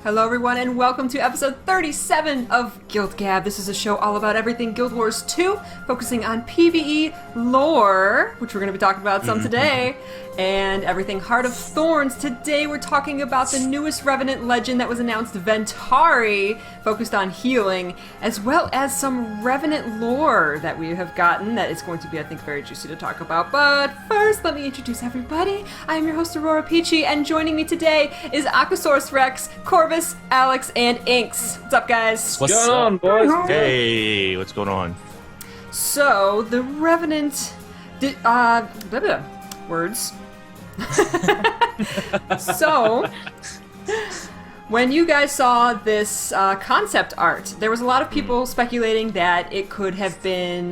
Hello everyone and welcome to episode 37 of GuildGab. This is a show all about everything Guild Wars 2, focusing on PvE lore, which we're going to be talking about some today, and everything Heart of Thorns. Today we're talking about the newest Revenant legend that was announced, Ventari, focused on healing, as well as some Revenant lore that we have gotten that is going to be, I think, very juicy to talk about. But first, let me introduce everybody. I am your host, AuroraPeachy, and joining me today is Akasaurus Rex, Corvus, Alex, and Inks. What's up, guys? What's going on, boys? Hey, what's going on? So, the Revenant... words. So, when you guys saw this concept art, there was a lot of people speculating that it could have been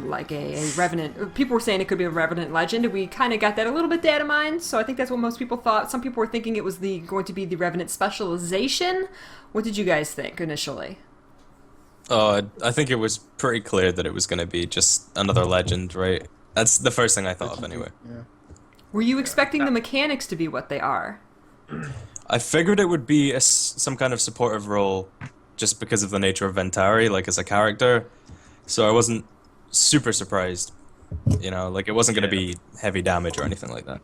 like a Revenant. People were saying it could be a Revenant legend, and we kind of got that a little bit data mined, so I think that's what most people thought. Some people were thinking it was going to be the Revenant specialization. What did you guys think initially? I think it was pretty clear that it was going to be just another legend, right? That's the first thing I thought of, anyway. Yeah. Were you expecting the mechanics to be what they are? I figured it would be some kind of supportive role just because of the nature of Ventari, like as a character. So I wasn't super surprised, you know, like it wasn't going to be heavy damage or anything like that.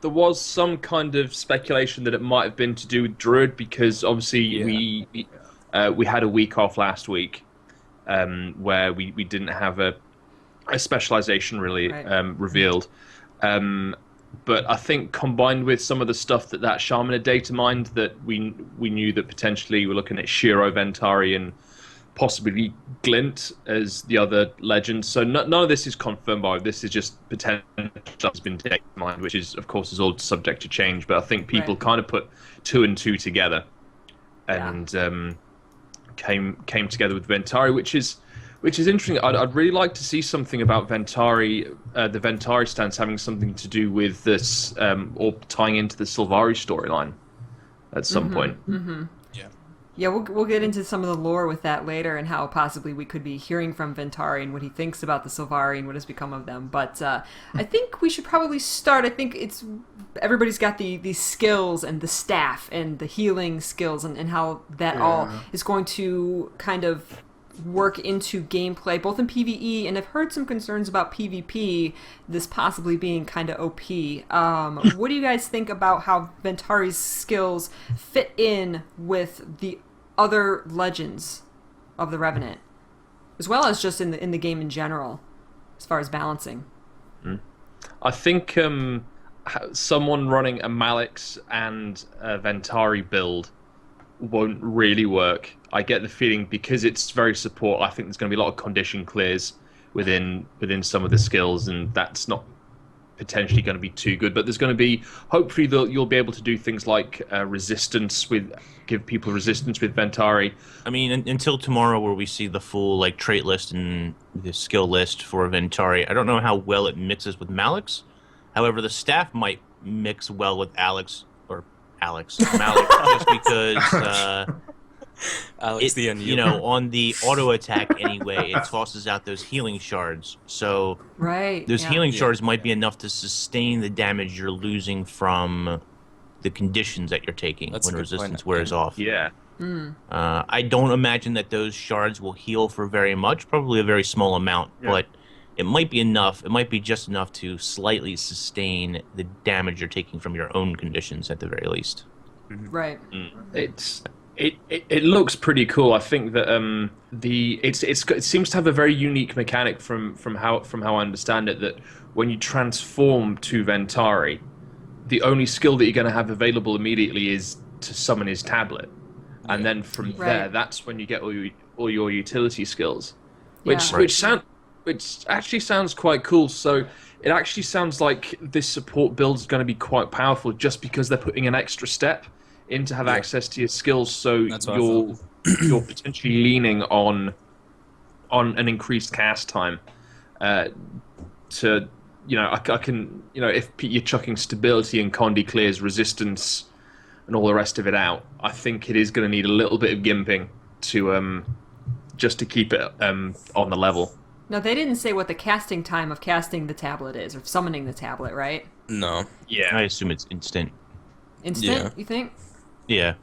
There was some kind of speculation that it might have been to do with Druid because obviously we had a week off last week where we didn't have a specialization really revealed. But I think combined with some of the stuff that Shaman had data mined, that we knew that potentially we're looking at Shiro Ventari and possibly Glint as the other legends. So none of this is confirmed by this is just potential that's been data mined, which is of course is all subject to change. But I think people kind of put two and two together and came together with Ventari, which is interesting. I'd really like to see something about Ventari, the Ventari stance having something to do with this, or tying into the Sylvari storyline at some point. Mm-hmm. Yeah, we'll get into some of the lore with that later and how possibly we could be hearing from Ventari and what he thinks about the Sylvari and what has become of them. But I think we should probably start. I think everybody's got the skills and the staff and the healing skills and how that all is going to kind of work into gameplay, both in PvE, and I've heard some concerns about PvP, this possibly being kind of OP. What do you guys think about how Ventari's skills fit in with the other legends of the Revenant, as well as just in the game in general, as far as balancing? I think someone running a Malix and a Ventari build won't really work. I get the feeling because it's very support. I think there's going to be a lot of condition clears within some of the skills, and that's not potentially going to be too good. But there's going to be hopefully you'll be able to do things like give people resistance with Ventari. I mean, until tomorrow, where we see the full trait list and the skill list for Ventari, I don't know how well it mixes with Malix. However, the staff might mix well with Malik, just because Alex the NU. You know, on the auto attack anyway, it tosses out those healing shards. So those healing shards might be enough to sustain the damage you're losing from the conditions that you're taking when resistance wears off. Yeah. I don't imagine that those shards will heal for very much, probably a very small amount, but it might be enough. It might be just enough to slightly sustain the damage you're taking from your own conditions at the very least. Right. It looks pretty cool. I think that it seems to have a very unique mechanic from how I understand it, that when you transform to Ventari, the only skill that you're going to have available immediately is to summon his tablet, and then from there, that's when you get all your utility skills, which actually sounds quite cool. So it actually sounds like this support build is going to be quite powerful, just because they're putting an extra step in to have access to your skills. So you're potentially leaning on an increased cast time to. I can, if you're chucking stability and Condi clears, resistance, and all the rest of it out, I think it is going to need a little bit of gimping to just to keep it on the level. No, they didn't say what the casting time of casting the tablet is, or summoning the tablet, right? No. Yeah. I assume it's instant. Instant, you think? Yeah.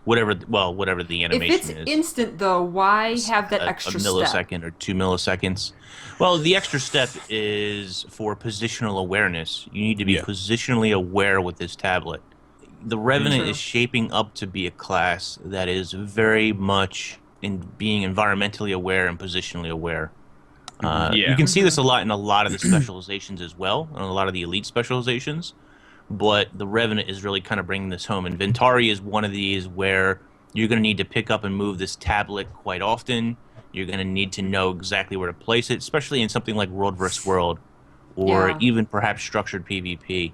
whatever the If animation it's is. instant, though, why have that a extra millisecond step? or 2 milliseconds. Well, the extra step is for positional awareness. You need to be positionally aware with this tablet. The Revenant True. is shaping up to be a class that is very much in being environmentally aware and positionally aware. You can see this a lot in a lot of the specializations as well, and a lot of the elite specializations. But the Revenant is really kind of bringing this home. And Ventari is one of these where you're going to need to pick up and move this tablet quite often. You're going to need to know exactly where to place it, especially in something like World vs. World, or even perhaps structured PvP.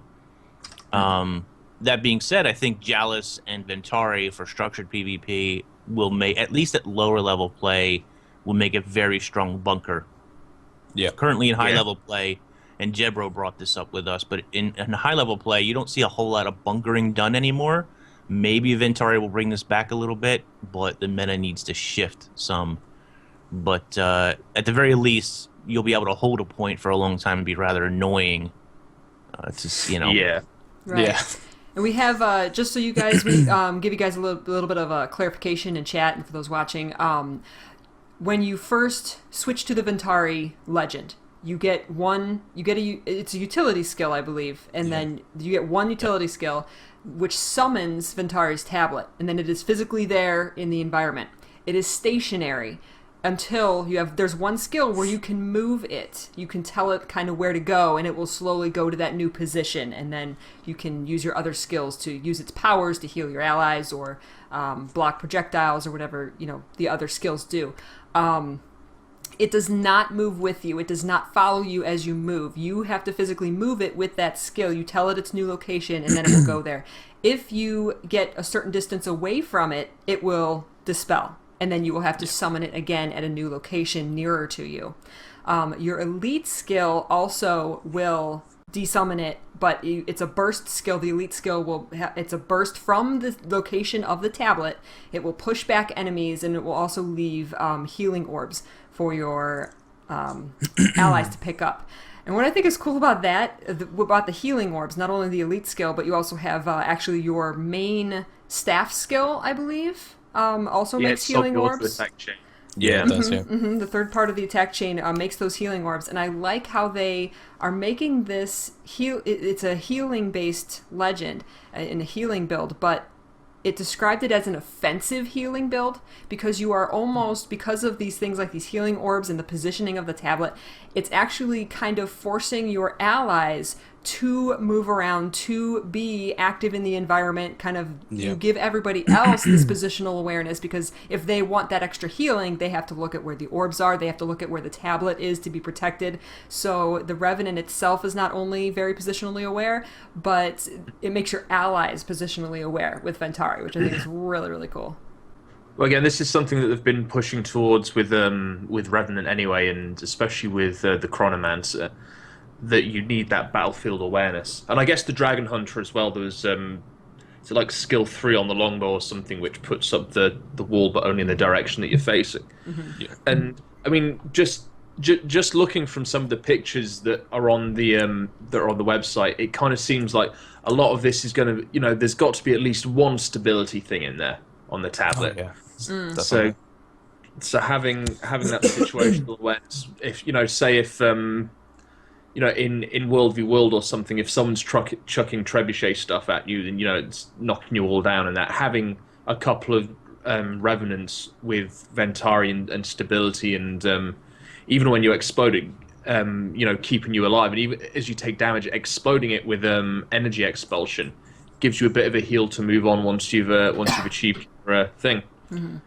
That being said, I think Jalis and Ventari for structured PvP will make, at least at lower level play, will make a very strong bunker. Yeah. Currently in high level play, and Jebro brought this up with us, but in high level play, you don't see a whole lot of bunkering done anymore. Maybe Ventari will bring this back a little bit, but the meta needs to shift some. But at the very least, you'll be able to hold a point for a long time and be rather annoying. Yeah. Right. Yeah. And we have, just so you guys, we give you guys a little bit of a clarification in chat, and for those watching, when you first switch to the Ventari Legend, it's a utility skill, I believe, and then you get one utility skill, which summons Ventari's tablet, and then it is physically there in the environment. It is stationary until there's one skill where you can move it. You can tell it kind of where to go, and it will slowly go to that new position, and then you can use your other skills to use its powers to heal your allies or block projectiles or whatever, the other skills do. It does not move with you. It does not follow you as you move. You have to physically move it with that skill. You tell it its new location, and then it will go there. If you get a certain distance away from it, it will dispel, and then you will have to summon it again at a new location nearer to you. Your elite skill also will desummon it, but it's a burst skill. The elite skill it's a burst from the location of the tablet. It will push back enemies, and it will also leave healing orbs for your allies to pick up. And what I think is cool about that, about the healing orbs, not only the elite skill, but you also have actually your main staff skill, I believe, also makes healing orbs. Yeah, it does, The third part of the attack chain makes those healing orbs, and I like how they are making this it's a healing-based legend in a healing build, but it described it as an offensive healing build because you are almost, because of these things like these healing orbs and the positioning of the tablet, it's actually kind of forcing your allies to move around, to be active in the environment, kind of you give everybody else this positional awareness, because if they want that extra healing, they have to look at where the orbs are, they have to look at where the tablet is to be protected. So the Revenant itself is not only very positionally aware, but it makes your allies positionally aware with Ventari, which I think is really, really cool. Well, again, this is something that they've been pushing towards with Revenant anyway, and especially with the Chronomancer, that you need that battlefield awareness. And I guess the Dragon Hunter as well, there was it's like skill 3 on the longbow or something, which puts up the wall, but only in the direction that you're facing. Yeah. And I mean, just looking from some of the pictures that are on the website, it kind of seems like a lot of this is going to, there's got to be at least one stability thing in there on the tablet. Oh, yeah. So having that situational awareness, if in World v World or something, if someone's chucking trebuchet stuff at you, then it's knocking you all down, and that having a couple of revenants with Ventari and stability, and even when you're exploding, keeping you alive, and even as you take damage, exploding it with energy expulsion gives you a bit of a heal to move on once you've achieved your thing. Mm-hmm.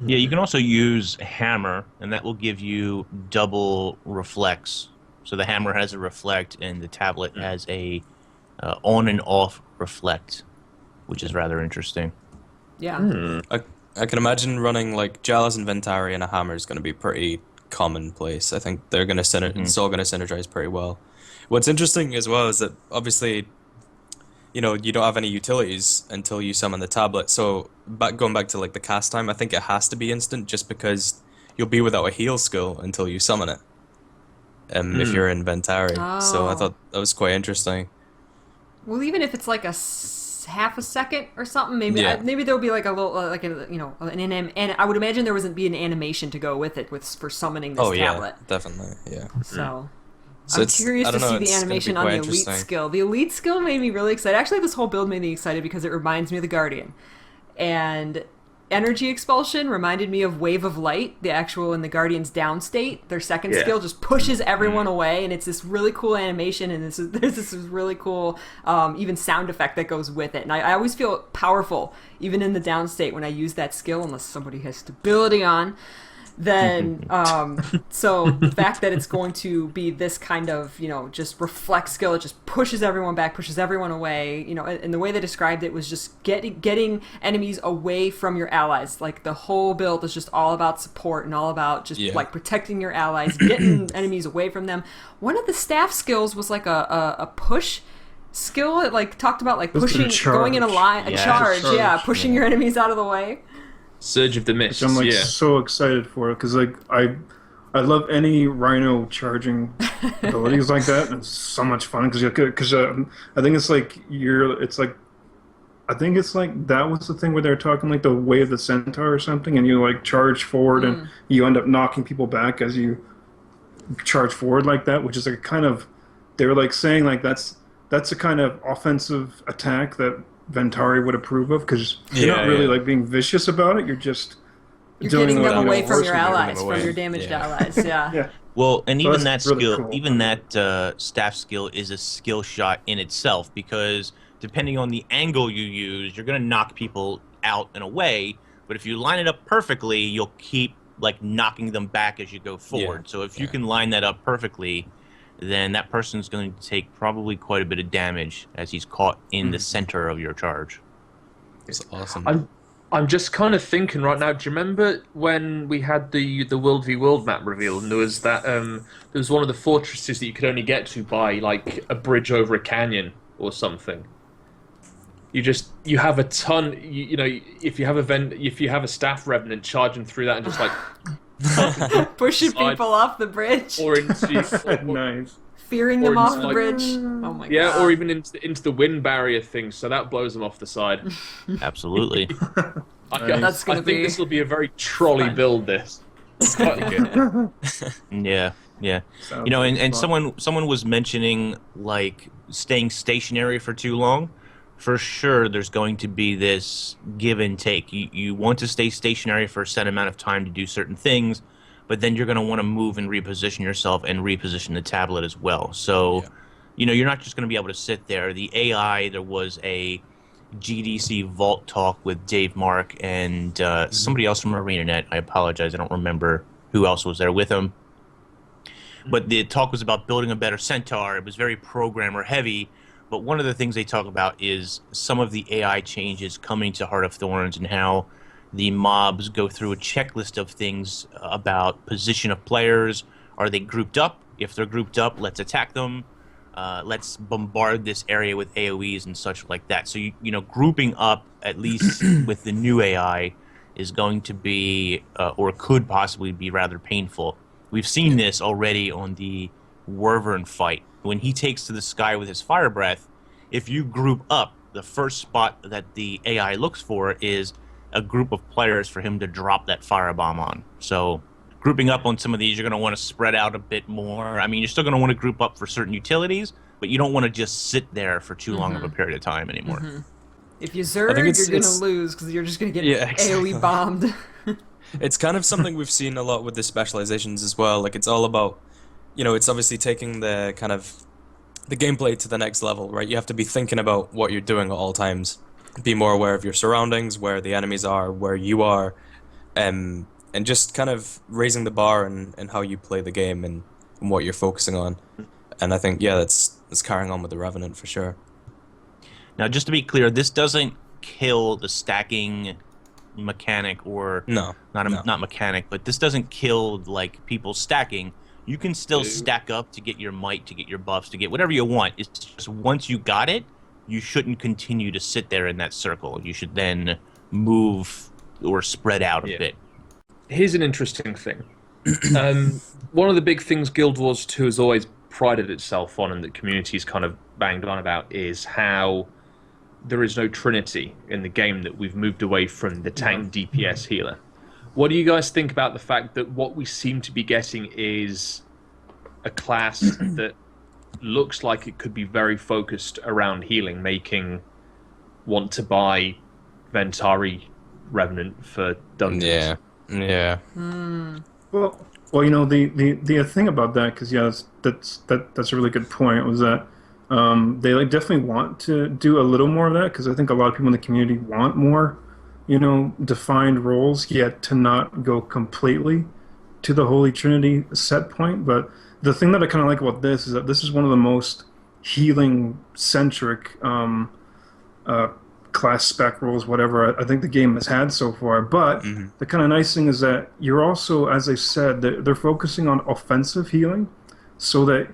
Yeah, you can also use Hammer, and that will give you double reflects. So the Hammer has a reflect, and the tablet has a on and off reflect, which is rather interesting. Yeah. I can imagine running like Jalis and Ventari and a Hammer is going to be pretty commonplace. I think they're going to it's all going to synergize pretty well. What's interesting as well is that obviously, you don't have any utilities until you summon the tablet. So going back to like the cast time, I think it has to be instant just because you'll be without a heal skill until you summon it. If you're in Ventari. So I thought that was quite interesting. Well, even if it's like half a second or something. Maybe Yeah. maybe there'll be like a little and I would imagine there wasn't be an animation to go with it for summoning this tablet. Definitely, yeah. So. So I'm curious to see the it's gonna be animation on quite the elite interesting. skill. The elite skill made me really excited. Actually, this whole build made me excited because it reminds me of the Guardian. And energy expulsion reminded me of Wave of Light, the actual in the Guardian's down state. Their second skill just pushes everyone away, and it's this really cool animation, and there's this really cool even sound effect that goes with it. And I always feel powerful, even in the down state, when I use that skill, unless somebody has stability on. Then, so the fact that it's going to be this kind of, just reflect skill, it just pushes everyone back, pushes everyone away, and the way they described it was just getting enemies away from your allies. Like, the whole build is just all about support and all about just, like, protecting your allies, getting enemies away from them. One of the staff skills was, like, a push skill. It, like, talked about, like, pushing, going in a line, a charge, pushing your enemies out of the way. Surge of the Mist. Which I'm like so excited for, because like I love any Rhino charging abilities like that. It's so much fun because I think it's like I think it's like that was the thing where they're talking like the way of the Centaur or something, and you like charge forward and you end up knocking people back as you charge forward like that, which is like kind of, they were like saying like that's a kind of offensive attack that Ventari would approve of, because you're not really like being vicious about it. You're just getting them away from your allies, from your damaged allies. Yeah. Well, and So even that's that really skill, cool. even that staff skill is a skill shot in itself, because depending on the angle you use, you're going to knock people out and away. But if you line it up perfectly, you'll keep like knocking them back as you go forward. So if you can line that up perfectly, then that person's going to take probably quite a bit of damage as he's caught in the center of your charge. It's awesome. I'm just kind of thinking right now. Do you remember when we had the World v World map reveal, and there was that there was one of the fortresses that you could only get to by like a bridge over a canyon or something. You have a ton. If you have a staff revenant charging through that and just like pushing people off the bridge, or into nice. fearing them or off into, the like- bridge. Oh my god! yeah, or even into the wind barrier thing, so that blows them off the side. Absolutely. That's gonna I think be this will be a very trolley fun. build. This. It's quite good. Yeah. Sounds And fun. someone was mentioning like staying stationary for too long. For sure, there's going to be this give and take. You want to stay stationary for a set amount of time to do certain things, but then you're going to want to move and reposition yourself and reposition the tablet as well. So, you're not just going to be able to sit there. The AI, there was a GDC Vault talk with Dave Mark and somebody else from ArenaNet. I apologize, I don't remember who else was there with him. But the talk was about building a better Centaur. It was very programmer heavy. But one of the things they talk about is some of the AI changes coming to Heart of Thorns and how the mobs go through a checklist of things about position of players. Are they grouped up? If they're grouped up, let's attack them. Let's bombard this area with AoEs and such like that. So, grouping up, at least with the new AI, is going to be, or could possibly be rather painful. We've seen this already on the Wyvern fight. When he takes to the sky with his fire breath, if you group up, the first spot that the AI looks for is a group of players for him to drop that firebomb on. So grouping up on some of these, you're going to want to spread out a bit more. I mean, you're still going to want to group up for certain utilities, but you don't want to just sit there for too long of a period of time anymore. If you zerg, you're going to lose because you're just going to get AoE bombed. It's kind of something we've seen a lot with the specializations as well. Like, it's all about, it's obviously taking the kind of the gameplay to the next level, right? You have to be thinking about what you're doing at all times. Be more aware of your surroundings, where the enemies are, where you are, and just kind of raising the bar and how you play the game and what you're focusing on. And I think, that's carrying on with the Revenant for sure. Now, just to be clear, this doesn't kill the stacking mechanic, or not mechanic, but this doesn't kill like people stacking. You can still stack up to get your might, to get your buffs, to get whatever you want. It's just once you got it, you shouldn't continue to sit there in that circle. You should then move or spread out a bit. Here's an interesting thing. One of the big things Guild Wars 2 has always prided itself on, and the community's kind of banged on about, is how there is no trinity in the game, that we've moved away from the tank DPS healer. What do you guys think about the fact that what we seem to be getting is a class that looks like it could be very focused around healing, making want to buy Ventari Revenant for dungeons? Yeah. Well, the thing about that, because that's a really good point, was that they definitely want to do a little more of that, because I think a lot of people in the community want more, defined roles, yet to not go completely to the Holy Trinity set point. But the thing that I kind of like about this is that this is one of the most healing centric class spec roles, whatever I think the game has had so far. But the kind of nice thing is that you're also, as I said, they're focusing on offensive healing, so that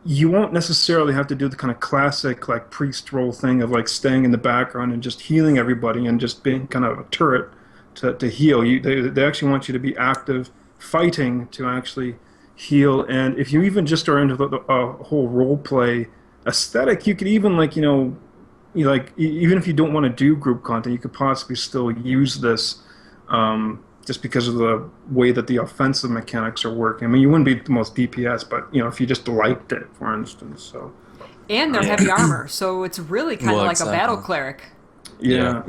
you won't necessarily have to do the kind of classic priest role thing of staying in the background and just healing everybody and just being kind of a turret to heal. They actually want you to be active, fighting to actually heal. And if you even just are into the whole role play aesthetic, you could even even if you don't want to do group content, you could possibly still use this, just because of the way that the offensive mechanics are working. I mean, you wouldn't be the most DPS, but if you just liked it, for instance. So. And they're heavy armor, so it's really kind of like exactly. a battle cleric. Yeah.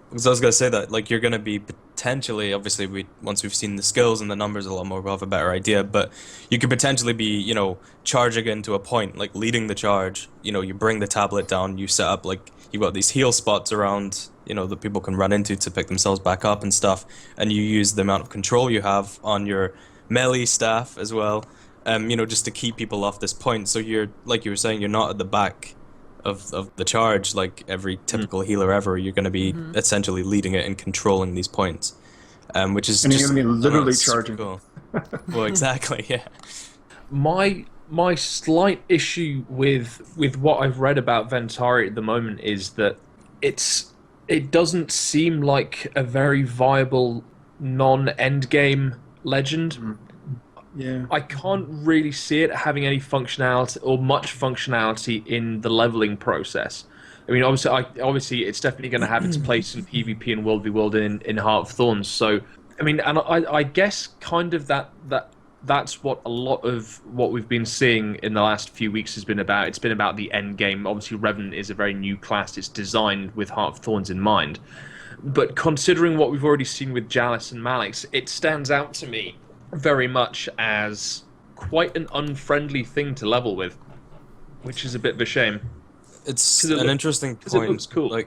Because I was gonna say that you're gonna be potentially, obviously, once we've seen the skills and the numbers a lot more, we'll have a better idea. But you could potentially be, charging into a point, leading the charge. You bring the tablet down, you set up you've got these heal spots around, that people can run into to pick themselves back up and stuff, and you use the amount of control you have on your melee staff as well, just to keep people off this point. So you're, like you were saying, you're not at the back of the charge like every typical healer ever. You're going to be essentially leading it and controlling these points, which is and just, you're going to be literally super charging. cool. Well, exactly, yeah. My slight issue with what I've read about Ventari at the moment is that it doesn't seem like a very viable non-endgame legend. Yeah. I can't really see it having any functionality or much functionality in the leveling process. I mean, obviously, it's definitely going to have its place in PvP and World v World in Heart of Thorns. So, I mean, and I guess kind of that's what a lot of what we've been seeing in the last few weeks has been about. It's been about the end game. Obviously, Revenant is a very new class. It's designed with Heart of Thorns in mind. But considering what we've already seen with Jalis and Malix, it stands out to me very much as quite an unfriendly thing to level with, which is a bit of a shame. It's an interesting point. It looks cool.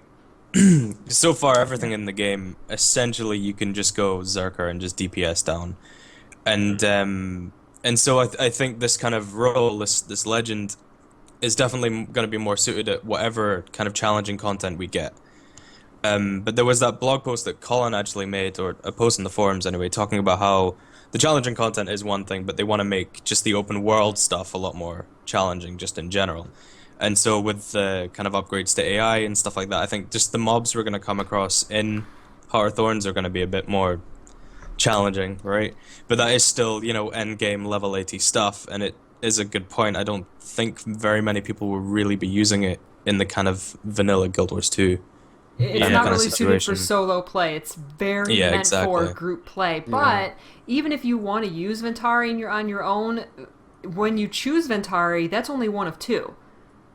So far, everything in the game, essentially, you can just go Zerker and just DPS down. And so I think this kind of role, this legend, is definitely going to be more suited at whatever kind of challenging content we get. But there was that blog post that Colin actually made, or a post in the forums anyway, talking about how the challenging content is one thing, but they want to make just the open world stuff a lot more challenging, just in general. And so with the kind of upgrades to AI and stuff like that, I think just the mobs we're going to come across in Heart of Thorns are going to be a bit more challenging, right? But that is still, end game level 80 stuff, and it is a good point. I don't think very many people will really be using it in the kind of vanilla Guild Wars 2. It's not really suited for solo play. It's very meant for group play. But even if you want to use Ventari and you're on your own, when you choose Ventari, that's only one of two.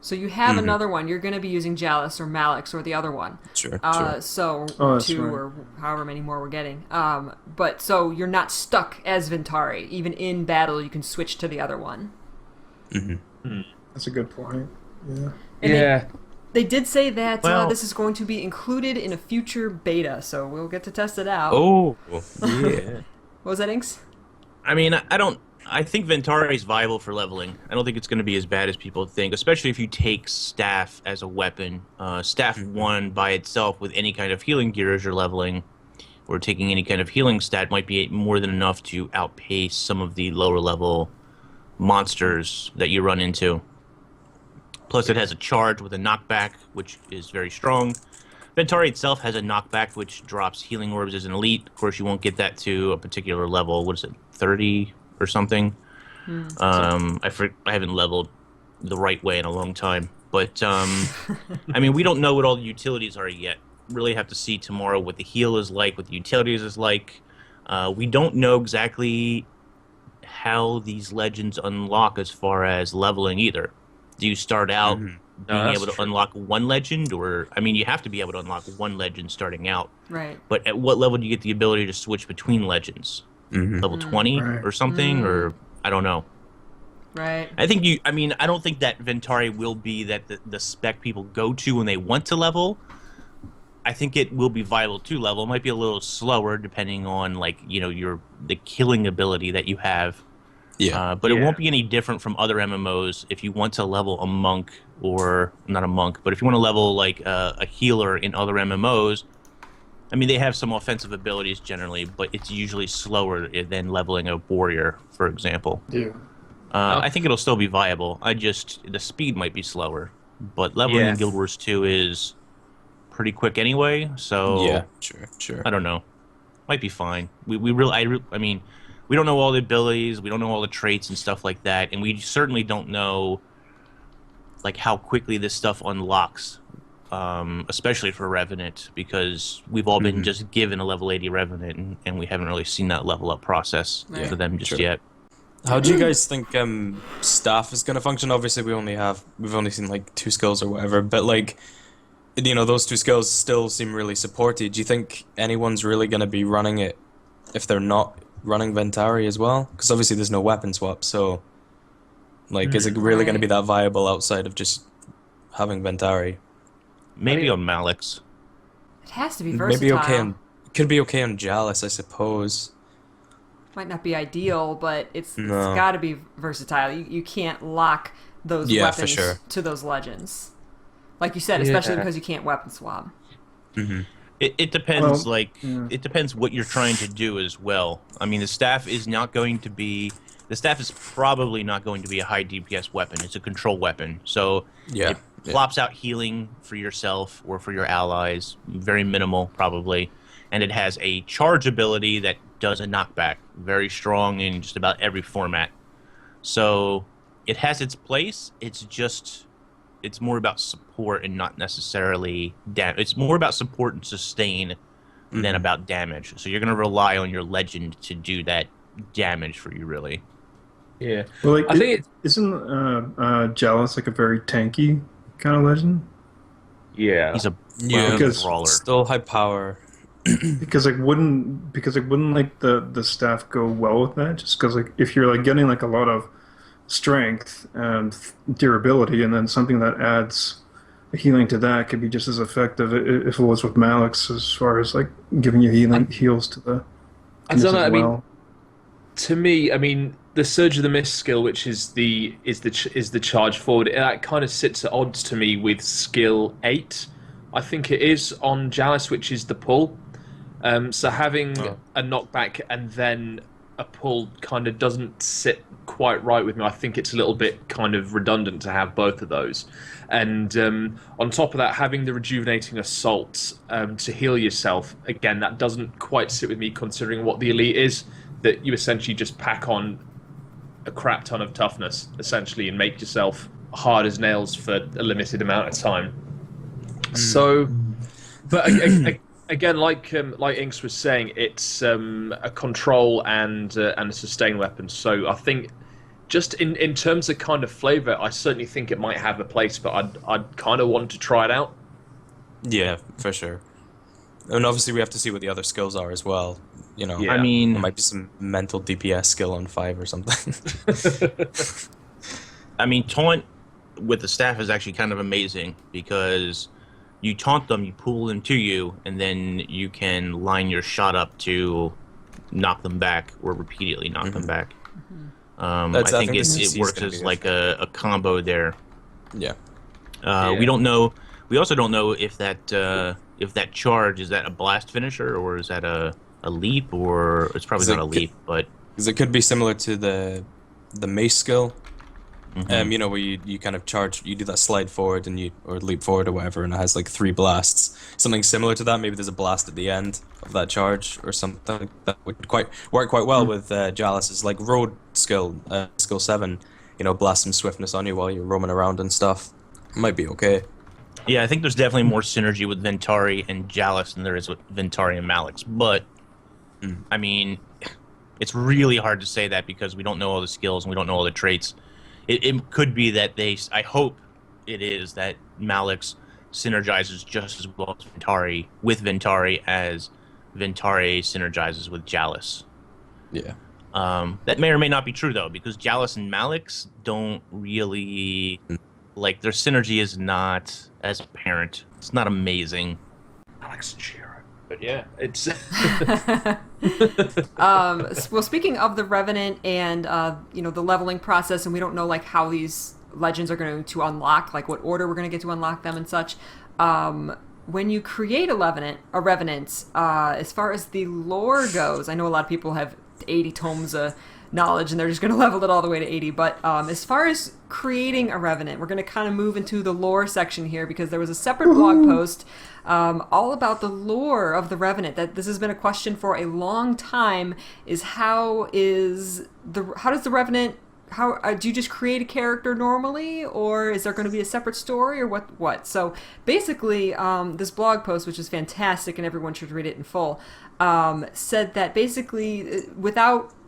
So you have another one. You're going to be using Jalis or Malix or the other one. Sure. So two right. or however many more we're getting. But so you're not stuck as Ventari. Even in battle, you can switch to the other one. That's a good point. Yeah. And they did say that this is going to be included in a future beta, so we'll get to test it out. Oh, yeah. What was that, Inks? I mean, I think Ventari is viable for leveling. I don't think it's going to be as bad as people think, especially if you take Staff as a weapon. Staff 1 by itself with any kind of healing gear as you're leveling, or taking any kind of healing stat, might be more than enough to outpace some of the lower level monsters that you run into. Plus, it has a charge with a knockback, which is very strong. Ventari itself has a knockback, which drops healing orbs as an elite. Of course, you won't get that to a particular level. What is it, 30 or something? I haven't leveled the right way in a long time. But I mean, we don't know what all the utilities are yet. Really have to see tomorrow what the heal is like, what the utilities is like. We don't know exactly how these legends unlock as far as leveling either. Do you start out being able to unlock one legend, or I mean, you have to be able to unlock one legend starting out. Right. But at what level do you get the ability to switch between legends? Level 20 or something, or I don't know. Right. I think I mean, I don't think that Ventari will be that the spec people go to when they want to level. I think it will be viable to level. It might be a little slower depending on, like, you know, the killing ability that you have. Yeah. But it won't be any different from other MMOs if you want to level a monk, or not a monk, but if you want to level like a healer in other MMOs. I mean, they have some offensive abilities generally, but it's usually slower than leveling a warrior, for example. Yeah. I think it'll still be viable. The speed might be slower, but leveling in Guild Wars 2 is pretty quick anyway. So yeah, sure. I don't know. Might be fine. I mean, we don't know all the abilities, we don't know all the traits and stuff like that, and we certainly don't know like how quickly this stuff unlocks, especially for Revenant, because we've all been just given a level 80 Revenant, and we haven't really seen that level up process for them just yet. How do you guys think staff is going to function? Obviously, we've only seen like 2 skills or whatever, but like, you know, those 2 skills still seem really supported. Do you think anyone's really going to be running it if they're not running Ventari as well? Because obviously there's no weapon swap, so like, is it really going to be that viable outside of just having Ventari? Maybe on Malix. It has to be versatile. It could be okay on Jalis, I suppose. Might not be ideal, but it's got to be versatile. You can't lock those weapons to those legends, like you said, especially because you can't weapon swap. It depends. It depends what you're trying to do as well. I mean, the staff is probably not going to be a high DPS weapon. It's a control weapon, so it plops out healing for yourself or for your allies, very minimal probably, and it has a charge ability that does a knockback, very strong in just about every format. So it has its place. It's more about support and not necessarily damage. It's more about support and sustain than about damage. So you're going to rely on your legend to do that damage for you, really. Yeah. Well, like, I think isn't Jalis like a very tanky kind of legend? Yeah. He's a brawler. Still high power. because wouldn't like the staff go well with that? Just because like if you're like getting like a lot of strength and durability, and then something that adds healing to that could be just as effective if it was with Malix, as far as like giving you heals to the. I don't know. I mean, to me, I mean, the Surge of the Mist skill, which is the charge forward, that kind of sits at odds to me with skill 8. I think it is on Jalis, which is the pull. So having a knockback and then a pull kind of doesn't sit quite right with me. I think it's a little bit kind of redundant to have both of those. And on top of that, having the rejuvenating assault to heal yourself, again, that doesn't quite sit with me considering what the elite is, that you essentially just pack on a crap ton of toughness, essentially, and make yourself hard as nails for a limited amount of time. So, but again, like Inks was saying, it's a control and a sustain weapon. So I think, just in terms of kind of flavor, I certainly think it might have a place, but I'd kind of want to try it out. Yeah, for sure. And obviously we have to see what the other skills are as well. You know, I mean, there might be some mental DPS skill on 5 or something. I mean, taunt with the staff is actually kind of amazing, because you taunt them, you pull them to you, and then you can line your shot up to knock them back or repeatedly knock them back. I think it works as like a combo there. Yeah. We don't know. We also don't know if that charge, is that a blast finisher, or is that a leap, or it's probably not a leap, but because it could be similar to the mace skill. You know, where you kind of charge, you do that slide forward or leap forward or whatever, and it has like 3 blasts. Something similar to that. Maybe there's a blast at the end of that charge or something that would work quite well with Jalis's like road skill, skill 7. You know, blast some swiftness on you while you're roaming around and stuff. might be okay. Yeah, I think there's definitely more synergy with Ventari and Jalis than there is with Ventari and Malix. But, I mean, it's really hard to say that because we don't know all the skills and we don't know all the traits. It could be that I hope it is that Malix synergizes just as well as Ventari with Ventari as Ventari synergizes with Jalis. Yeah. That may or may not be true, though, because Jalis and Malix don't really... Like, their synergy is not as apparent. It's not amazing. Alex and Shiro. But yeah, it's... Well, speaking of the Revenant and, the leveling process, and we don't know, like, how these legends are going to unlock, like, what order we're going to get to unlock them and such. When you create a Revenant, as far as the lore goes, I know a lot of people have 80 tomes of knowledge and they're just going to level it all the way to 80, but as far as creating a Revenant, we're going to kind of move into the lore section here because there was a separate blog post all about the lore of the Revenant. That this has been a question for a long time, is how does the Revenant, how do you just create a character normally, or is there going to be a separate story, or what? So basically, this blog post, which is fantastic and everyone should read it in full, said that basically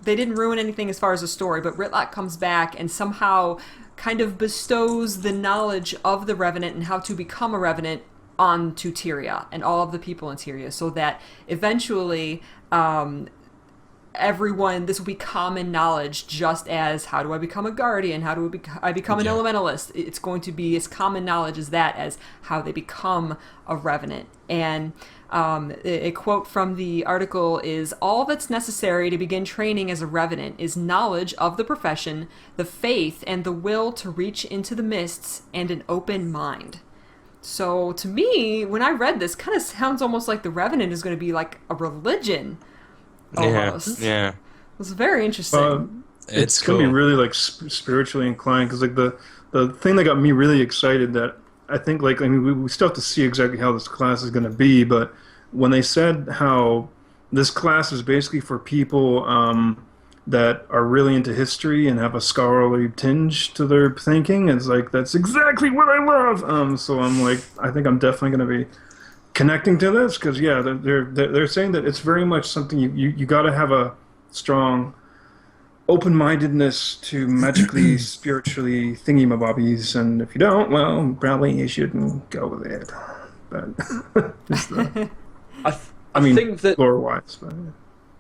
they didn't ruin anything as far as the story, but Ritlock comes back and somehow kind of bestows the knowledge of the Revenant and how to become a Revenant onto Tyria and all of the people in Tyria, so that eventually this will be common knowledge, just as how do I become a Guardian, how do I become an Elementalist. It's going to be as common knowledge as that, as how they become a Revenant. And a quote from the article is, "All that's necessary to begin training as a Revenant is knowledge of the profession, the faith, and the will to reach into the mists, and an open mind." So to me, when I read this, kind of sounds almost like the Revenant is going to be like a religion. Almost. Yeah. It was very interesting. It's gonna be really like spiritually inclined, because like the thing that got me really excited, that I think, like, I mean, we still have to see exactly how this class is gonna be, but when they said how this class is basically for people that are really into history and have a scholarly tinge to their thinking, it's like, that's exactly what I love. So I'm like, I think I'm definitely gonna be connecting to this, because they're saying that it's very much something you got to have a strong open-mindedness to magically spiritually thingy-mabobbies, and if you don't, well, probably you shouldn't go with it. But I mean, think that lore-wise, but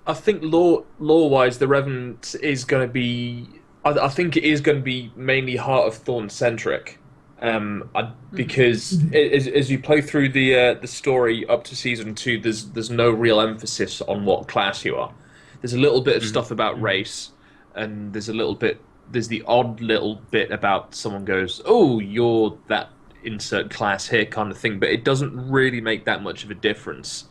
I think lore-wise, the Revenant is going to be. I think it is going to be mainly Heart of Thorn centric. Because as you play through the story up to season 2, there's no real emphasis on what class you are. There's a little bit of stuff about race, and there's the odd little bit about someone goes, "Oh, you're that insert class here," kind of thing. But it doesn't really make that much of a difference.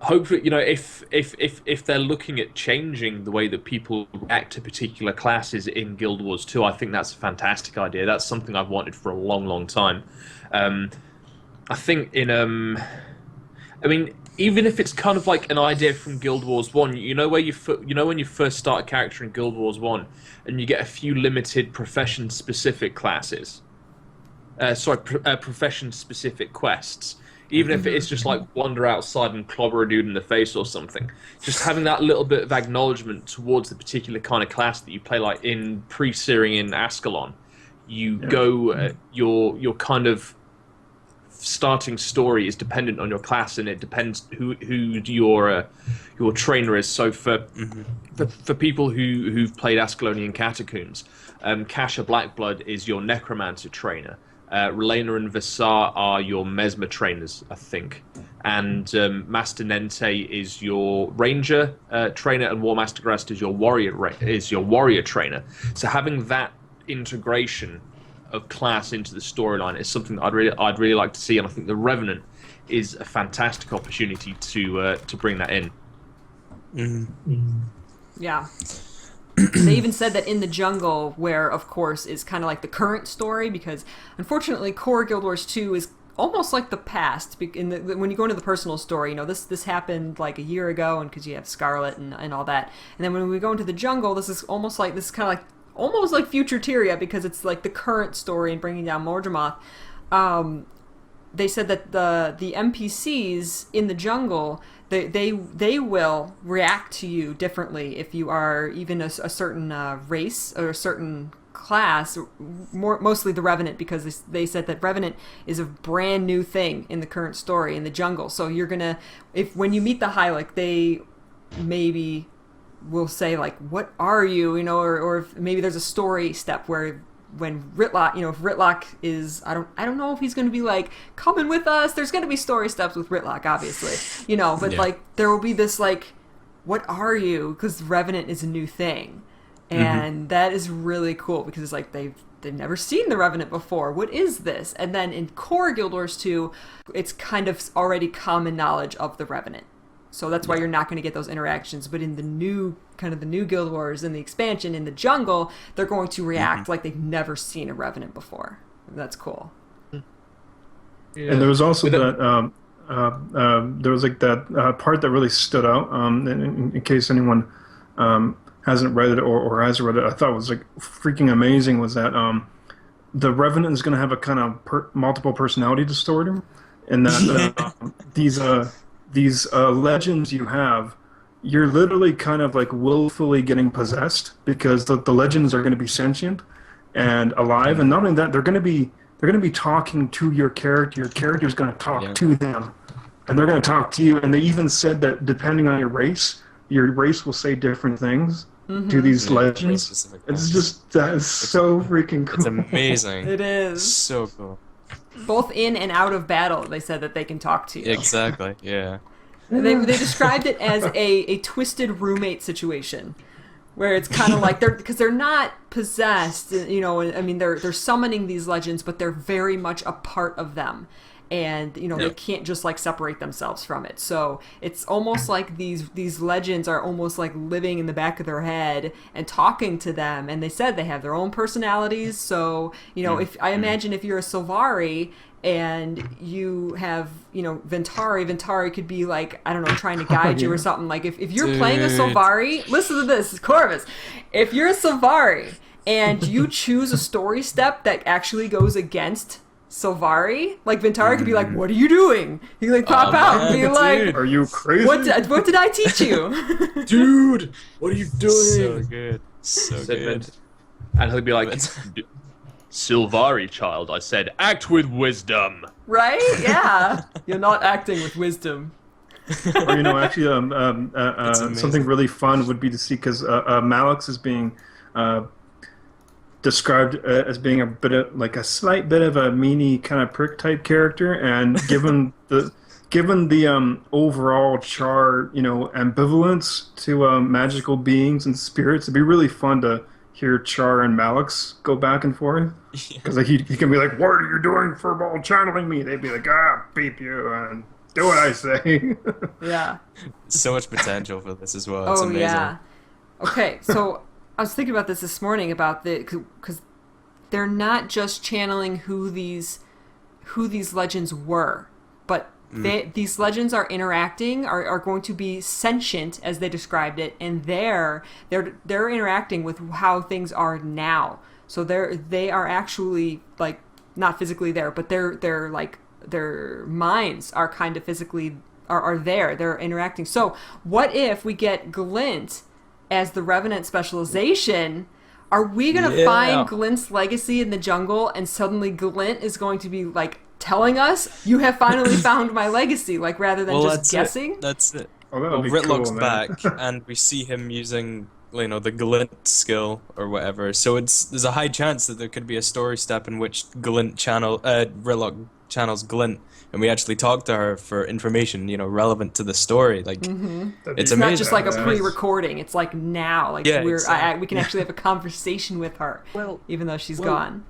Hopefully, if they're looking at changing the way that people react to particular classes in Guild Wars 2, I think that's a fantastic idea. That's something I've wanted for a long, long time. I think I mean, even if it's kind of like an idea from Guild Wars 1, when you first start a character in Guild Wars 1, and you get a few limited profession-specific classes, profession-specific quests. Even if it is just like wander outside and clobber a dude in the face or something. Just having that little bit of acknowledgement towards the particular kind of class that you play, like in pre-Syrian Ascalon. Your kind of starting story is dependent on your class, and it depends who your trainer is. So for people who've played Ascalonian Catacombs, Kasha Blackblood is your Necromancer trainer. Relena and Visar are your Mesmer trainers, I think. And Master Nente is your Ranger trainer, and War Master Grast is your Warrior trainer. So having that integration of class into the storyline is something that I'd really like to see, and I think the Revenant is a fantastic opportunity to bring that in. Yeah. They even said that in the jungle, where, of course, is kind of like the current story, because, unfortunately, Core Guild Wars 2 is almost like the past. When you go into the personal story, this happened like a year ago, and because you have Scarlet and all that. And then when we go into the jungle, this is kind of like almost like Futureteria, because it's like the current story and bringing down Mordramoth. They said that the NPCs in the jungle, they will react to you differently if you are even a certain race or a certain class, mostly the Revenant, because they said that Revenant is a brand new thing in the current story in the jungle. So you're gonna, when you meet the Hylic, they maybe will say like, "What are you?" Or if maybe there's a story step where when Ritlock, if Ritlock is, I don't know if he's going to be like, "Coming with us." There's going to be story steps with Ritlock, obviously, but like there will be this like, "What are you?" Because Revenant is a new thing, and that is really cool because it's like they've never seen the Revenant before. What is this? And then in Core Guild Wars 2, it's kind of already common knowledge of the Revenant. So that's why you're not going to get those interactions. But in the new Guild Wars, in the expansion, in the jungle, they're going to react like they've never seen a Revenant before. That's cool. Yeah. And there was also that there was like that part that really stood out. In case anyone hasn't read it or has read it, I thought was like freaking amazing. Was that the Revenant is going to have a kind of multiple personality disorder, and that these legends you have, you're literally kind of like willfully getting possessed because the legends are going to be sentient and alive, and not only that, they're going to be talking to your character. Your character is going to talk to them, and they're going to talk to you. And they even said that depending on your race will say different things to these legends. It's just that is so freaking cool. It's amazing. It is so cool. Both in and out of battle, they said that they can talk to you. Exactly, yeah. They described it as a twisted roommate situation, where it's kind of like they're not possessed, I mean they're summoning these legends, but they're very much a part of them, and they can't just like separate themselves from it. So it's almost like these legends are almost like living in the back of their head and talking to them, and they said they have their own personalities. So if I imagine if you're a Sylvari and you have Ventari could be like, I don't know, trying to guide you or something. Like if you're playing a Sylvari, listen to this, Corvus. If you're a Sylvari and you choose a story step that actually goes against Sylvari, like Ventari could be like, "What are you doing?" He could like pop out and be like, "Are you crazy? What did I teach you?" Dude, what are you doing? So good. So good. And he'll be like, "Sylvari, child," I said, "act with wisdom." Right? Yeah. You're not acting with wisdom. Or actually, something really fun would be to see, because Malix is being described as being a slight bit of a meanie kind of prick type character, and given the overall Char ambivalence to magical beings and spirits, it'd be really fun to hear Char and Malix go back and forth, because he can be like, "What are you doing for ball channeling me?" They'd be like, "Beep you and do what I say." Yeah. So much potential for this as well. It's amazing. Yeah. Okay, so I was thinking about this morning about because they're not just channeling who these legends were, but these legends are interacting, are going to be sentient as they described it, and they're interacting with how things are now. So they are actually like not physically there, but they're like their minds are kind of physically are there. They're interacting. So what if we get Glint as the Revenant specialization? Are we going to find Glint's legacy in the jungle, and suddenly Glint is going to be like telling us, "You have finally found my legacy," like rather than just guessing? That's it. Oh, that would be Ritlock's cool, back, and we see him using the Glint skill or whatever. So there's a high chance that there could be a story step in which Ritlock channels Glint, and we actually talk to her for information, relevant to the story. Like, it's amazing. Not just like a pre-recording. It's like now, like we can actually have a conversation with her, even though she's gone.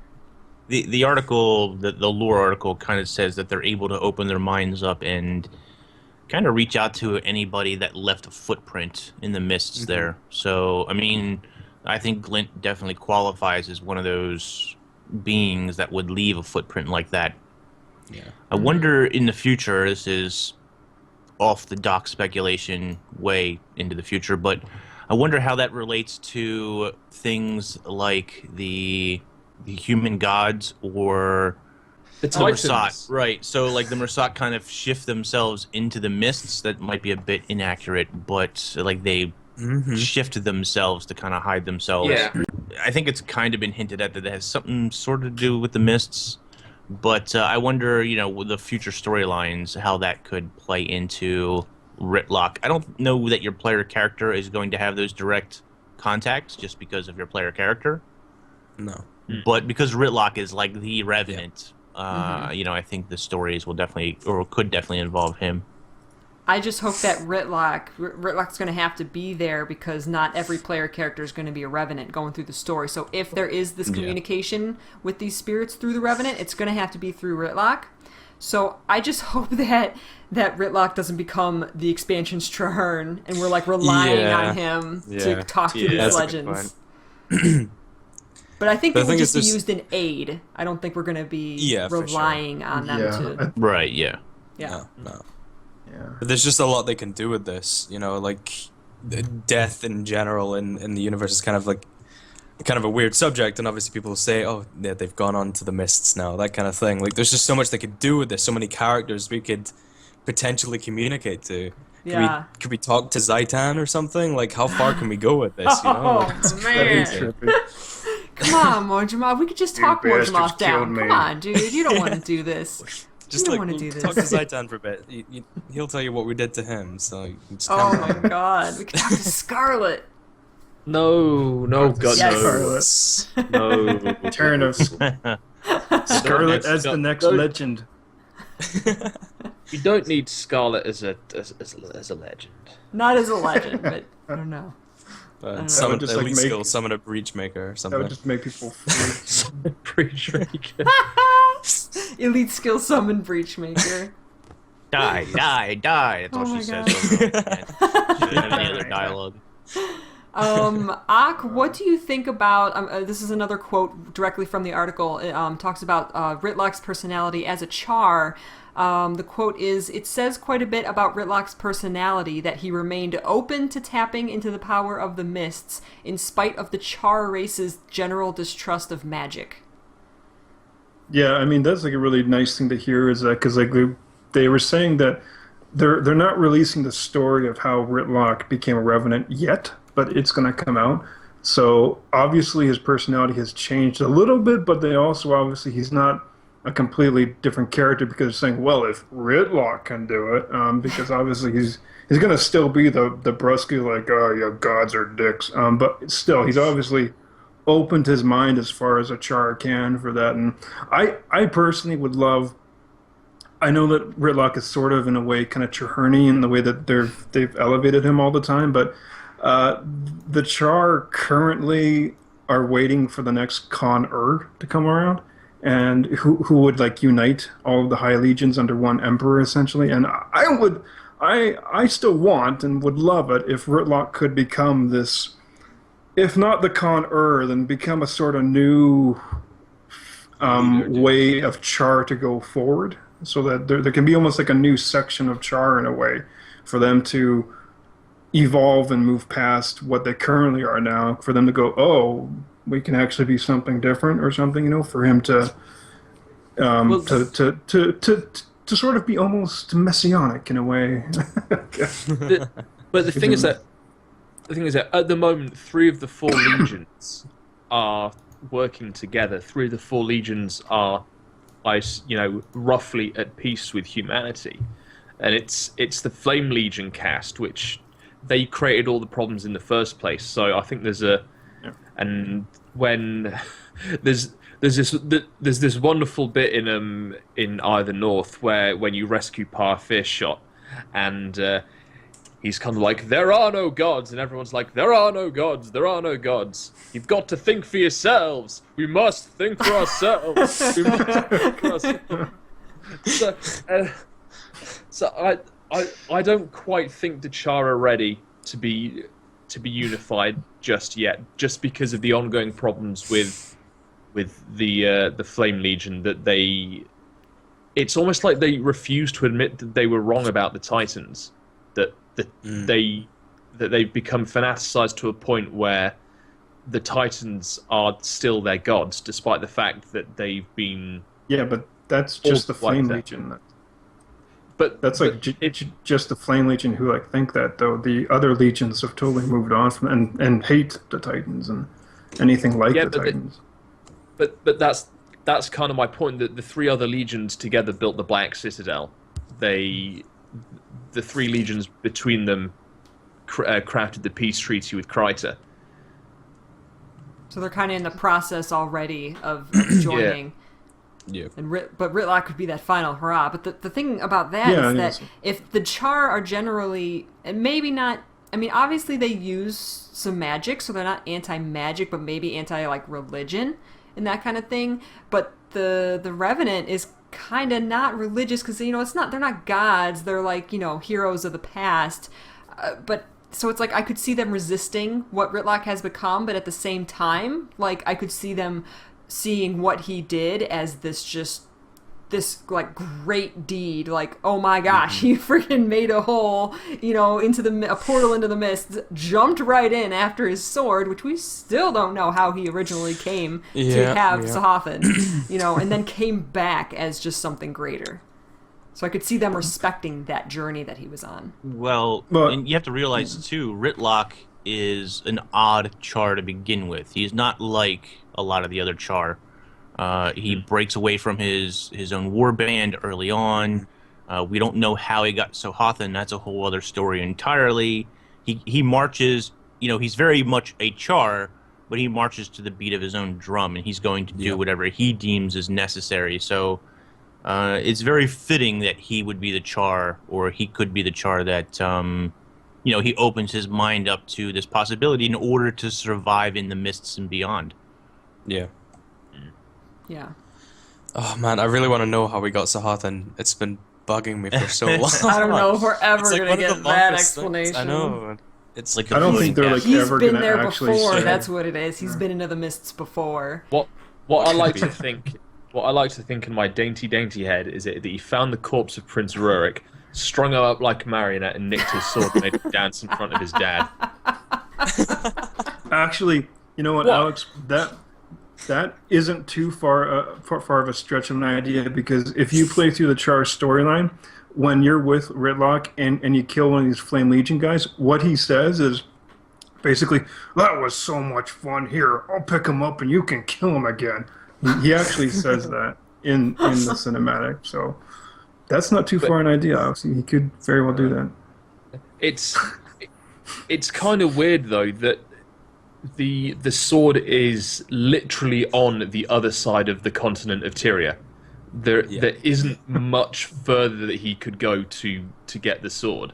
The article, the lore article, kind of says that they're able to open their minds up and kind of reach out to anybody that left a footprint in the mists there. So, I mean, I think Glint definitely qualifies as one of those beings that would leave a footprint like that. Yeah. I wonder in the future, this is off the dock speculation way into the future, but I I wonder how that relates to things like the human gods or The the Titans. Mersat. Right. So like the Mersat kind of shift themselves into the mists. That might be a bit inaccurate, but like they shifted themselves to kind of hide themselves. Yeah. I think it's kind of been hinted at that it has something sort of to do with the mists. But I wonder, with the future storylines, how that could play into Ritlock. I don't know that your player character is going to have those direct contacts just because of your player character. No. But because Ritlock is like the Revenant, I think the stories will definitely, or could definitely involve him. I just hope that Ritlock's going to have to be there because not every player character is going to be a Revenant going through the story. So if there is this communication with these spirits through the Revenant, it's going to have to be through Ritlock. So I just hope that Ritlock doesn't become the expansion's Traherne and we're like relying on him to talk through these legends. But I think it would just be used in aid. I don't think we're going to be relying on them to... Right, yeah. Yeah. No. Yeah. But there's just a lot they can do with this, like death in general in the universe is kind of a weird subject, and obviously people will say, oh, yeah, they've gone on to the mists now, that kind of thing. Like, there's just so much they could do with this, so many characters we could potentially communicate to. Could we talk to Zaitan or something? Like, how far can we go with this, Oh, man. Come on, Morjamoth. We could just talk Morjamoth down. Come on, dude. You don't want to do this. Just talk to Zaitan for a bit. He'll tell you what we did to him. So you can just my God, we could talk to Scarlet. No, God, yes. no. Turn of Scarlet as the next legend. You don't need Scarlet as a legend. Not as a legend, but I don't know. Summon a breach maker or something. That would just make people free. Breach maker. Elite skill summon breach maker. Die. That's all she says. Over and over again. She doesn't have any other dialogue. Ak, what do you think about, this is another quote directly from the article, it talks about Ritlock's personality as a Char. The quote is, it says quite a bit about Ritlock's personality that he remained open to tapping into the power of the mists in spite of the Char race's general distrust of magic. Yeah, I mean, that's like a really nice thing to hear, is that because like they were saying that they're not releasing the story of how Ritlock became a Revenant yet, but it's going to come out. So obviously his personality has changed a little bit, but they also obviously he's not a completely different character because they're saying, well, if Ritlock can do it, because obviously he's going to still be the brusky, like, oh yeah, gods are dicks, but still he's obviously opened his mind as far as a Char can for that. And I personally would love, I know that Ritlock is sort of in a way kind of Traherne in the way that they've elevated him all the time, but the Char currently are waiting for the next Con-Ur to come around, and who would like unite all of the High Legions under one Emperor essentially. And I still want and would love it if Ritlock could become this, if not the Con-Ur, then become a sort of new way of Char to go forward, so that there can be almost like a new section of Char in a way for them to evolve and move past what they currently are now, for them to go, oh, we can actually be something different or something, for him to sort of be almost messianic in a way. But the thing is that at the moment, 3 of the 4 legions are working together. 3 of the 4 legions are, roughly at peace with humanity, and it's the Flame Legion cast which they created all the problems in the first place. So I think and when there's this wonderful bit in Either North where when you rescue Parfishshot, and he's kind of like, there are no gods, and everyone's like, there are no gods, there are no gods. You've got to think for yourselves. We must think for ourselves. We must think for ourselves. So I don't quite think the Char are ready to be unified just yet, just because of the ongoing problems with the Flame Legion, that it's almost like they refuse to admit that they were wrong about the Titans, that they that they've become fanaticized to a point where the Titans are still their gods, despite the fact that they've been. Yeah, but that's just the Flame that. Legion. But that's like just the Flame Legion who like think that, though. The other legions have totally moved on from and hate the Titans and anything like the Titans. But that's kind of my point, that the three other legions together built the Black Citadel. The three legions between them crafted the peace treaty with Kryta. So they're kind of in the process already of joining. Yeah. But Ritlock could be that final hurrah. But the thing about that is that if the Char are generally, and maybe not, I mean, obviously they use some magic, so they're not anti-magic, but maybe anti-religion and that kind of thing. But the Revenant is kind of not religious because, it's not, they're not gods. They're like, heroes of the past. But so it's like I could see them resisting what Ritlock has become, but at the same time, like I could see them seeing what he did as this like great deed, like, oh my gosh, he freaking made a hole, into a portal into the mist, jumped right in after his sword, which we still don't know how he originally came to have Sahathan, and then came back as just something greater. So I could see them respecting that journey that he was on. Well, and you have to realize too, Ritlock is an odd Char to begin with. He's not like a lot of the other Char. He breaks away from his own warband early on. We don't know how he got Sahathan. That's a whole other story entirely. He marches, he's very much a Char, but he marches to the beat of his own drum, and he's going to do whatever he deems is necessary. So it's very fitting that he would be the Char, or he could be the Char that, he opens his mind up to this possibility in order to survive in the mists and beyond. Yeah. Yeah. Oh man, I really want to know how we got Sahathan. It's been bugging me for so long. I don't know if we're ever gonna get that explanation. I know. It's like I don't think they're like ever gonna actually before. say. That's what it is. He's been into the mists before. What I like to think. What I like to think in my dainty head is that he found the corpse of Prince Rurik, strung him up like a marionette, and nicked his sword and made him dance in front of his dad. Actually, you know what, Alex? That isn't too far of a stretch of an idea, because if you play through the Char storyline, when you're with Ritlock and you kill one of these Flame Legion guys, what he says is basically, "That was so much fun. Here, I'll pick him up and you can kill him again." He actually says that in the cinematic, so that's not too far an idea. Obviously, he could very well do that. It's kind of weird though that the sword is literally on the other side of the continent of Tyria. There isn't much further that he could go to get the sword.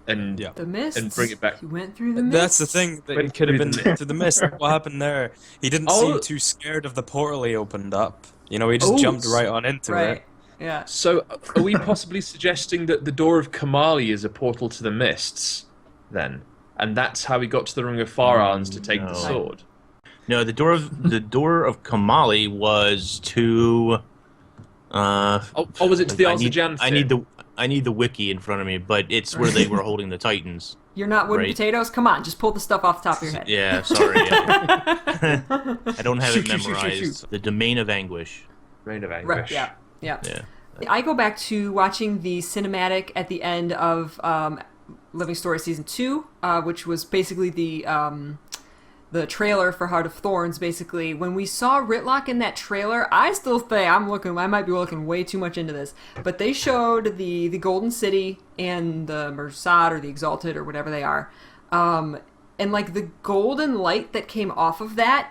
And the mist, and bring it back. He went through the mist. That's the thing. That he could have been to the mist. What happened there? He didn't seem too scared of the portal he opened up. He just jumped right on into it. Yeah. So, are we possibly suggesting that the door of Kamali is a portal to the mists, then, and that's how he got to the Ring of Fire Islands to take the sword? No, the door of Kamali was to. Was it to the Alzajan? I need the wiki in front of me, but it's where they were holding the Titans. You're not wooden potatoes? Come on, just pull the stuff off the top of your head. Yeah, sorry. I don't have it memorized. The Domain of Anguish. Domain of Anguish. Right, yeah. I go back to watching the cinematic at the end of Living Story Season 2, which was basically the trailer for Heart of Thorns. Basically, when we saw Ritlock in that trailer, I still think I might be looking way too much into this, but they showed the Golden City and the Mersad or the Exalted or whatever they are, and like the golden light that came off of that,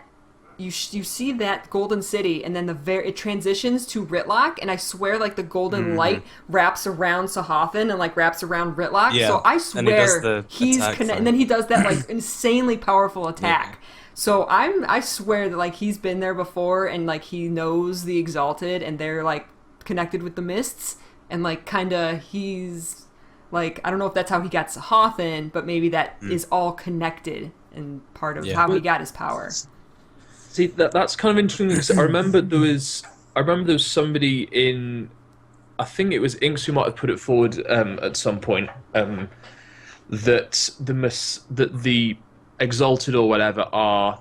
you see that Golden City, and then it transitions to Ritlock, and I swear like the golden light wraps around Sahathan and like wraps around Ritlock. Yeah. So I swear he's connected, and then he does that like insanely powerful attack. Yeah. So I swear that like he's been there before, and like he knows the Exalted, and they're like connected with the mists, and like kinda he's like, I don't know if that's how he got Sahathan, but maybe that is all connected and part of how he got his power. See, that's kind of interesting, because I remember there was somebody in, I think it was Inks who might have put it forward at some point, that the exalted or whatever are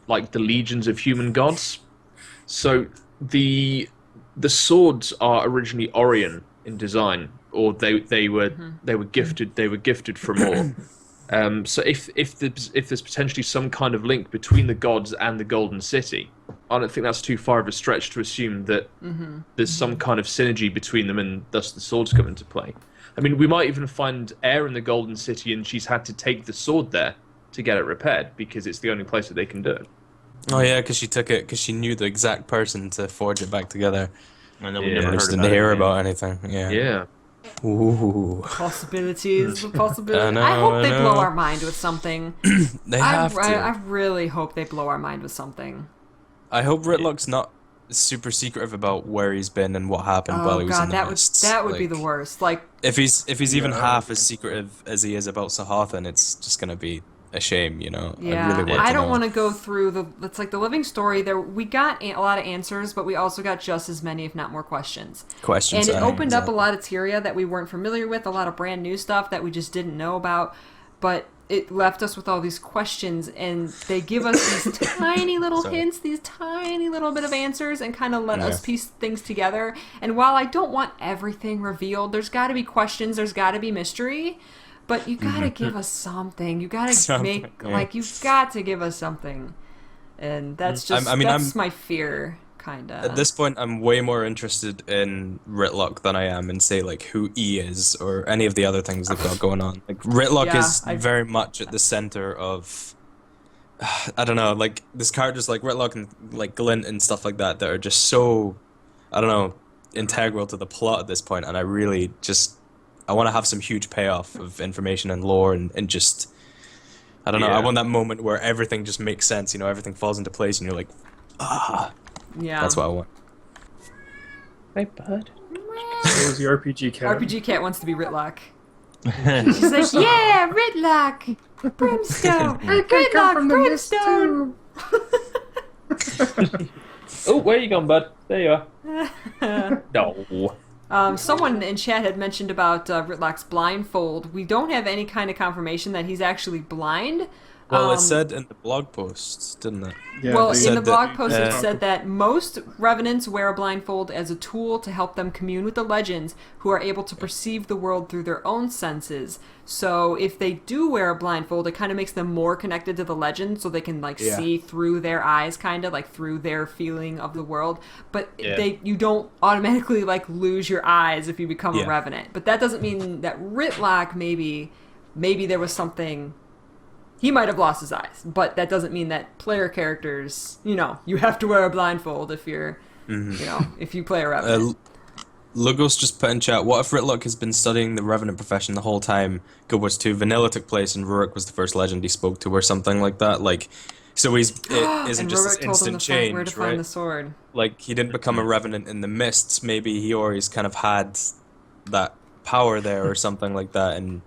like the legions of human gods. So the swords are originally Orion in design, or they were gifted from more. So if there's potentially some kind of link between the gods and the Golden City, I don't think that's too far of a stretch to assume that there's some kind of synergy between them, and thus the swords come into play. I mean, we might even find Air in the Golden City, and she's had to take the sword there to get it repaired because it's the only place that they can do it. Oh yeah, because she took it because she knew the exact person to forge it back together. And then we Yeah. never Just heard didn't hear it again. about anything. Yeah. Yeah. Ooh. Possibilities. I Possibilities. know, I hope I they blow know. our mind with something. They have to. I really hope they blow our mind with something. I hope Ritlock's not super secretive about where he's been and what happened while Oh he was god, in the mists. that would be the Like, worst. Like, If he's even Yeah. half as secretive as he is about Sahathan, it's just gonna be a shame, you know. yeah, I really want I to don't know. want to go through the. It's like the living story. There, we got a lot of answers, but we also got just as many, if not more, questions. questions. And it opened up a exactly. lot of materia that we weren't familiar with, a lot of brand new stuff that we just didn't know about. But it left us with all these questions, and they give us these tiny little Sorry. hints, these tiny little bit of answers, and kind of let us Yeah. piece things together. And while I don't want everything revealed, there's got to be questions, there's got to be mystery. But you gotta give us something. You gotta Something, make yeah. you've got to give us something, and that's just that's my fear, kinda. At this point, I'm way more interested in Ritlock than I am in, say, like, who E is or any of the other things they've got going on. Like, Ritlock Yeah, is very much at the center of, I don't know, like, there's characters like Ritlock and, like, Glint and stuff like that that are just so, I don't know, integral to the plot at this point, and I really just, I want to have some huge payoff of information and lore and just, I don't know, I Yeah. want that moment where everything just makes sense, you know, everything falls into place and you're like, ah, Yeah, that's what I want. Hey, bud. It was the RPG cat. RPG Cat wants to be Ritlock. She's like, yeah, Ritlock, Brimstone, Ritlock, Brimstone. Oh, where you gone, bud? There you are. No. Someone in chat had mentioned about Ritlock's blindfold. We don't have any kind of confirmation that he's actually blind. Well, it said in the blog post, didn't it? Yeah, Well, they- in the said blog that- post, it uh, said that most revenants wear a blindfold as a tool to help them commune with the legends, who are able to perceive the world through their own senses. So if they do wear a blindfold, it kind of makes them more connected to the legend, so they can like Yeah. see through their eyes, kind of like through their feeling of the world. But Yeah. you don't automatically like lose your eyes if you become a Yeah. revenant. But that doesn't mean that Ritlock maybe there was something. He might have lost his eyes, but that doesn't mean that player characters, you know, you have to wear a blindfold if you're, you know, if you play a Revenant. Logos just put in chat, what if Ritlock has been studying the Revenant profession the whole time? Guild Wars 2 Vanilla took place and Rurik was the first legend he spoke to or something like that. Like, so it isn't And just Rurik this told him instant to find where to change, find right? the sword. Like, he didn't become a Revenant in the mists. Maybe he always kind of had that power there or something like that. And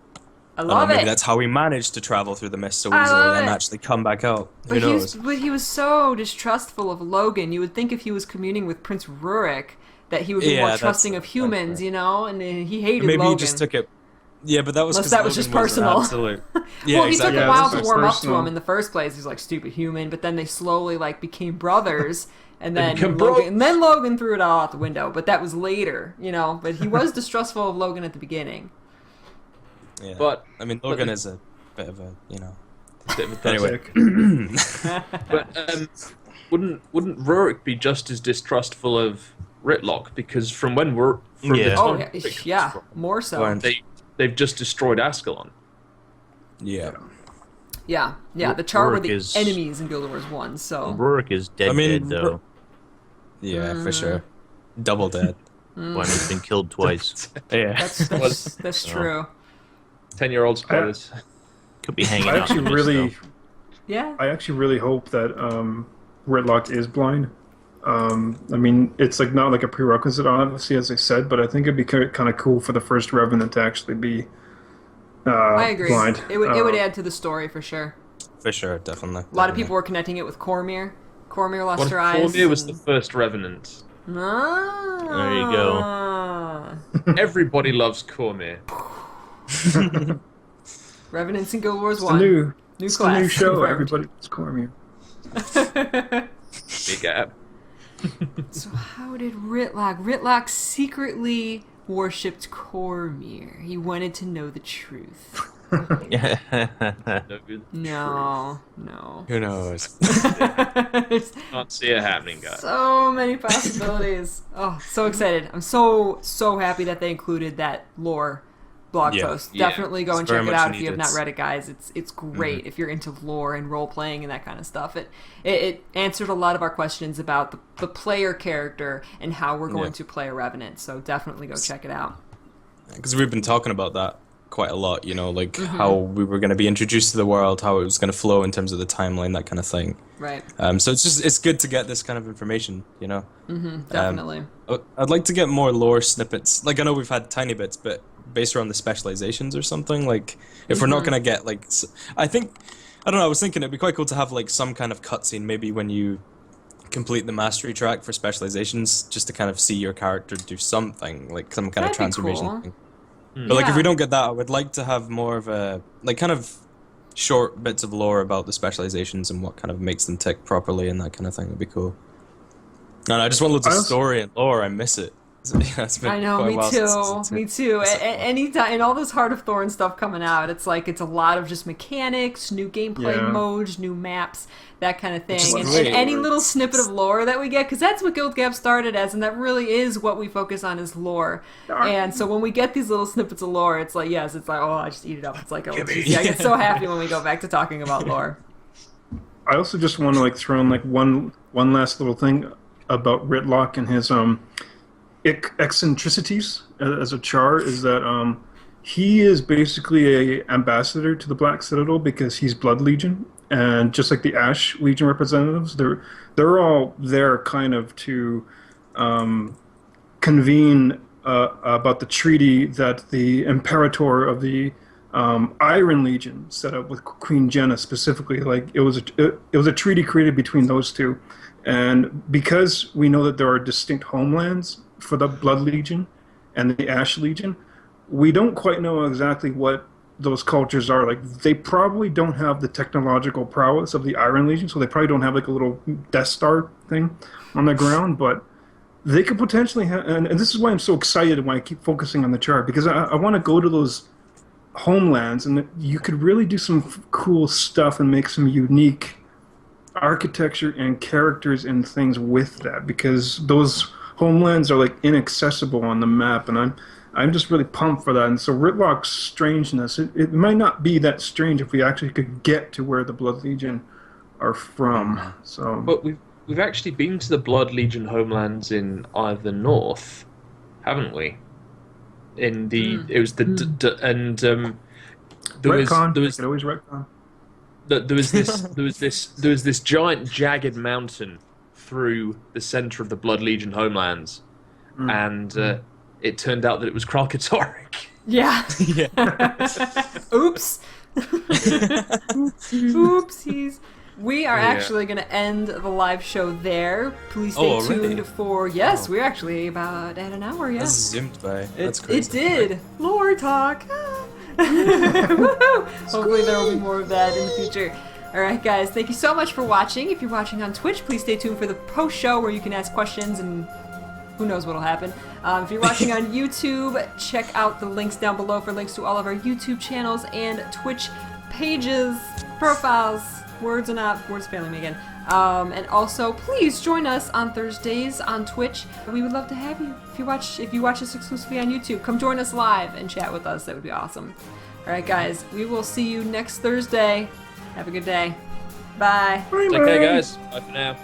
I I don't know, love maybe it. that's how he managed to travel through the mist so I easily love and it. actually come back out. But Who knows? he was so distrustful of Logan. You would think if he was communing with Prince Rurik that he would be Yeah, more that's- trusting of that's humans, right. you know? And he hated Maybe Logan. he just took it. Yeah, but that was Unless because that was just personal. Absolute. Yeah, Well, he exactly. took a Yeah, while this to was warm up to personal. him in the first place. He's like, stupid human. But then they slowly like became brothers. And then become bros. Logan threw it all out the window. But that was later, you know? But he was distrustful of Logan at the beginning. Yeah. But I mean, Logan is a bit of a, you know. bit of a Anyway. Sick. But wouldn't Rurik be just as distrustful of Ritlock? Because from when we're from Yeah. the Oh, time yeah, Rurik yeah, comes from, more so. Weren't- they've just destroyed Ascalon. Yeah. Yeah, the Char were Rurik the is- enemies in Guild Wars 1, so... Rurik is dead, I mean, dead though. Yeah, for sure. Double dead. One has been killed twice. Yeah. That's true. 10-year-old spoilers. Could be hanging I out. in actually the mist, really, though. Yeah. I actually really hope that Ritlock is blind. I mean, it's like not like a prerequisite, obviously, as I said, but I think it'd be kind of cool for the first Revenant to actually be I agree. blind. It would add to the story for sure. For sure, definitely. A lot of people were connecting it with Cormyr. Cormyr lost What her eyes. Cormier was the first Revenant. Ah. There you go. Everybody loves Cormier. Revenants in Guild Wars It's 1. new New it's class. the new show. confirmed. Everybody wants Cormier. Big gap. So how did Ritlock? Ritlock secretly worshipped Cormier. He wanted to know the truth. No good. No. Who knows? There's Can't see it happening, guys. so many possibilities. Oh, so excited. I'm so happy that they included that lore blog Yeah. post. Yeah. Definitely go It's and very check it much out if you have needed. not read it, guys. It's great if you're into lore and role playing and that kind of stuff. It answered a lot of our questions about the player character and how we're going Yeah. to play a Revenant. So definitely go check it out. Because we've been talking about that quite a lot, you know, like Mm-hmm. how we were going to be introduced to the world, how it was going to flow in terms of the timeline, that kind of thing. Right. So it's good to get this kind of information, you know. Definitely. I'd like to get more lore snippets. Like I know we've had tiny bits, but based around the specializations or something. Like if we're not gonna get like, I don't know. I was thinking it'd be quite cool to have like some kind of cutscene, maybe when you complete the mastery track for specializations, just to kind of see your character do something, like some kind of That'd be transformation cool. thing. But like if Yeah. we don't get that, I would like to have more of a like kind of short bits of lore about the specializations and what kind of makes them tick properly and that kind of thing would be cool. And I just want loads of story and lore. I miss it. It's been I know, quite a me while too. since Me too. Anytime, and all this Heart of Thorn stuff coming out, it's like it's a lot of just mechanics, new gameplay Yeah. modes, new maps, that kind of thing. is And great. any little snippet of lore that we get, because that's what GuildGab started as, and that really is what we focus on is lore. And so when we get these little snippets of lore, it's like, yes, it's like, oh, I just eat it up. It's like, oh, geez. Yeah, I get so happy when we go back to talking about lore. I also just want to like throw in like one last little thing about Ritlock and his eccentricities as a char is that he is basically a ambassador to the Black Citadel because he's Blood Legion, and just like the Ash Legion representatives, they're all there kind of to convene about the treaty that the Imperator of the Iron Legion set up with Queen Jenna specifically. Like it was a treaty created between those two, and because we know that there are distinct homelands for the Blood Legion and the Ash Legion, we don't quite know exactly what those cultures are. Like they probably don't have the technological prowess of the Iron Legion, so they probably don't have like a little Death Star thing on the ground, but they could potentially have, and this is why I'm so excited when I keep focusing on the chart, because I want to go to those homelands and you could really do some cool stuff and make some unique architecture and characters and things with that, because those homelands are like inaccessible on the map, and I'm just really pumped for that. And so Ritlock's strangeness, it might not be that strange if we actually could get to where the Blood Legion are from. So, But we've actually been to the Blood Legion homelands in the north, haven't we? In the it was the there retcon. was Could always retcon. there was this giant jagged mountain through the center of the Blood Legion homelands, and it turned out that it was Kralkatorrik. Yeah. Oops. Oopsies. We are actually going to end the live show there. Please stay already? tuned for... Yes, we're actually about at an hour, That's yes. zoomed by. That's crazy. It did. Lore talk. Woohoo! Hopefully there will be more of that in the future. Alright guys, thank you so much for watching. If you're watching on Twitch, please stay tuned for the post-show where you can ask questions and who knows what'll happen. If you're watching on YouTube, check out the links down below for links to all of our YouTube channels and Twitch pages, profiles. Words failing me again. And also, please join us on Thursdays on Twitch. We would love to have you. If you watch us exclusively on YouTube, come join us live and chat with us. That would be awesome. Alright guys, we will see you next Thursday. Have a good day. Bye. Okay, guys. Bye for now.